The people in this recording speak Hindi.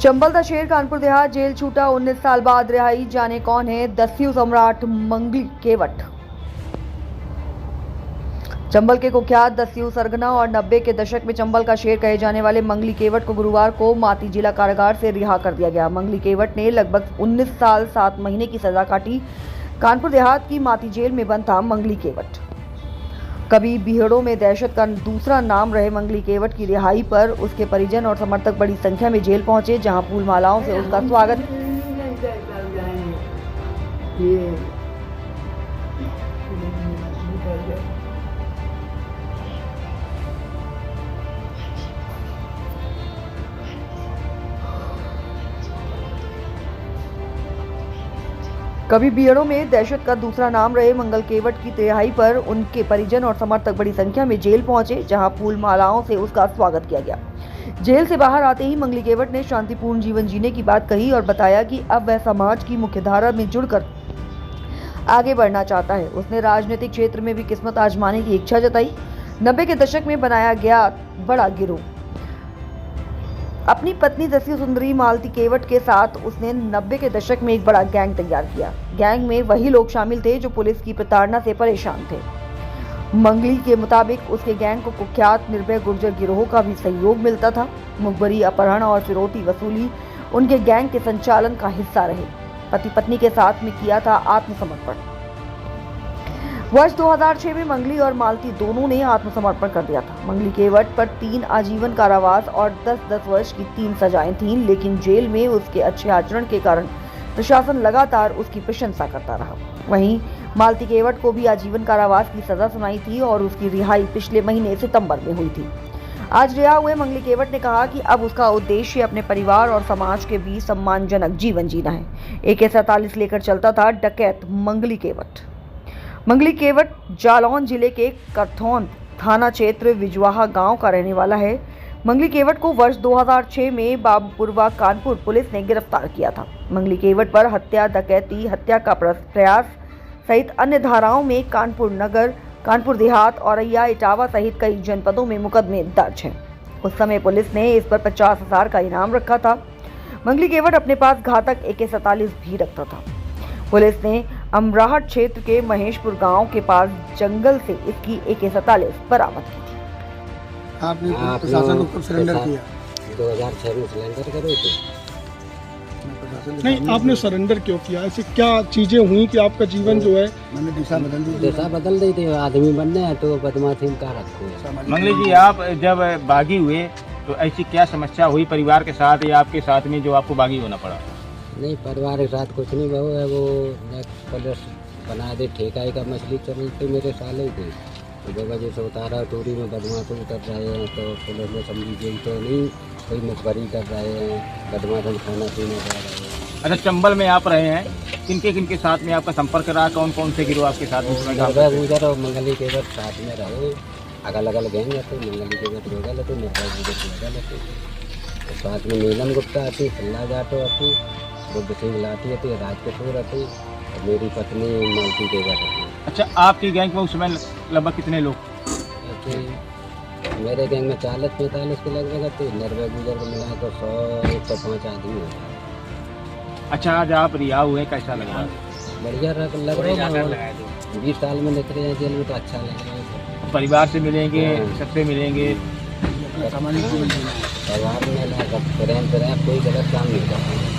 चंबल का शेर कानपुर देहात जेल छूटा 19 साल बाद रिहाई। जाने कौन है दस्यु सम्राट मंगली केवट। चंबल के कुख्यात दस्यु सरगना और 90 के दशक में चंबल का शेर कहे जाने वाले मंगली केवट को गुरुवार को माती जिला कारागार से रिहा कर दिया गया। मंगली केवट ने लगभग 19 साल 7 महीने की सजा काटी। कानपुर देहात की माती जेल में बंद था मंगली केवट। कभी बीहड़ों में दहशत का दूसरा नाम रहे मंगली केवट की रिहाई पर उसके परिजन और समर्थक बड़ी संख्या में जेल पहुंचे, जहां फूल मालाओं से उसका स्वागत कभी बीहड़ों में दहशत का दूसरा नाम रहे मंगल केवट की रिहाई पर उनके परिजन और समर्थक बड़ी संख्या में जेल पहुंचे, जहां फूल मालाओं से उसका स्वागत किया गया। जेल से बाहर आते ही मंगली केवट ने शांतिपूर्ण जीवन जीने की बात कही और बताया कि अब वह समाज की मुख्यधारा में जुड़कर आगे बढ़ना चाहता है। उसने राजनीतिक क्षेत्र में भी किस्मत आजमाने की इच्छा जताई। 90 के दशक में बनाया गया बड़ा गिरोह। अपनी पत्नी दस्यु सुंदरी मालती केवट के साथ उसने 90 के दशक में एक बड़ा गैंग तैयार किया। गैंग में वही लोग शामिल थे जो पुलिस की प्रताड़ना से परेशान थे। मंगली के मुताबिक उसके गैंग को कुख्यात निर्भय गुर्जर गिरोह का भी सहयोग मिलता था। मुखबरी, अपहरण और फिरौती वसूली उनके गैंग के संचालन का हिस्सा रहे। पति पत्नी के साथ में किया था आत्मसमर्पण। वर्ष 2006 में मंगली और मालती दोनों ने आत्मसमर्पण कर दिया था। मंगली केवट पर 3 आजीवन कारावास और 10-10 वर्ष की 3 सजाएं थीं, लेकिन जेल में उसके अच्छे आचरण के कारण प्रशासन लगातार उसकी प्रशंसा करता रहा। वहीं मालती केवट को भी आजीवन कारावास की सजा सुनाई थी और उसकी रिहाई पिछले महीने सितंबर में हुई थी। आज रिहा हुए मंगली केवट ने कहा कि अब उसका उद्देश्य अपने परिवार और समाज के बीच सम्मानजनक जीवन जीना है। AK-47 लेकर चलता था डकैत मंगली केवट। मंगली केवट जालौन जिले के करथौन थाना क्षेत्र विजवाहा गांव का रहने वाला है। मंगली केवट को वर्ष 2006 में बाबूपुरवा कानपुर पुलिस ने गिरफ्तार किया था। मंगली केवट पर हत्या, डकैती, हत्या का प्रयास सहित अन्य धाराओं में कानपुर नगर, कानपुर देहात, औरैया, इटावा सहित कई जनपदों में मुकदमे दर्ज हैं। उस समय पुलिस ने इस पर 50,000 का इनाम रखा था। मंगली केवट अपने पास घातक AK-47 भी रखता था। पुलिस ने अमराहट क्षेत्र के महेशपुर गांव के पास जंगल से इसकी AK-47 बरामद की थी। आपने प्रशासन को कब सरेंडर किया? 2006 में सरेंडर करे थे। नहीं, आपने सरेंडर क्यों किया? ऐसी क्या चीजें हुई कि आपका जीवन जो है मैंने दिशा बदल दी थी। आदमी बनने हैं तो बदमाशी में का रखो। मंगली जी, आप जब बागी हुए तो ऐसी क्या समस्या हुई परिवार के साथ या आपके साथ में जो आपको बागी होना पड़ा? नहीं, परिवार के साथ कुछ नहीं। बहू है वो पुलिस बना दे, ठेकाई का मछली चल रही थी, मेरे साले थे तो वजह से उतारा। टूरी में बदमाशी कर रहे हैं तो पुलिस ने समझी गई तो नहीं, कोई मुखबरी कर रहे हैं, बदमाशन खाना पीना कर रहे हैं। अच्छा, चंबल में आप रहे हैं, किनके साथ में आपका संपर्क रहा? कौन कौन से गिरोह आपके साथ में? गुजर और मंगली केवट साथ में रहे। अगल गैंग रहते, मंगली केवट रोगा लेते, निर्भय गुजर रोगा लेते। साथ में नीलम गुप्ता आती, सल्ला जाटो आती, बुद्ध सिंह लाठी आती, राज कपूर आती और मेरी पत्नी मालती केवट आती। अच्छा, आपकी गैंग में उस समय लगभग कितने लोग? मेरे गैंग में 40-45 के लगभग आती। निर्भय गुजर को मिला तो 100-105 आदमी होता। अच्छा, आज आप रिहा हुए, कैसा लगा? बढ़िया लग रहा है। 20 साल में निकले हैं जेल में तो अच्छा लग रहा है। परिवार से मिलेंगे, सबसे मिलेंगे, परिवार में प्रेम कोई गलत काम नहीं करता।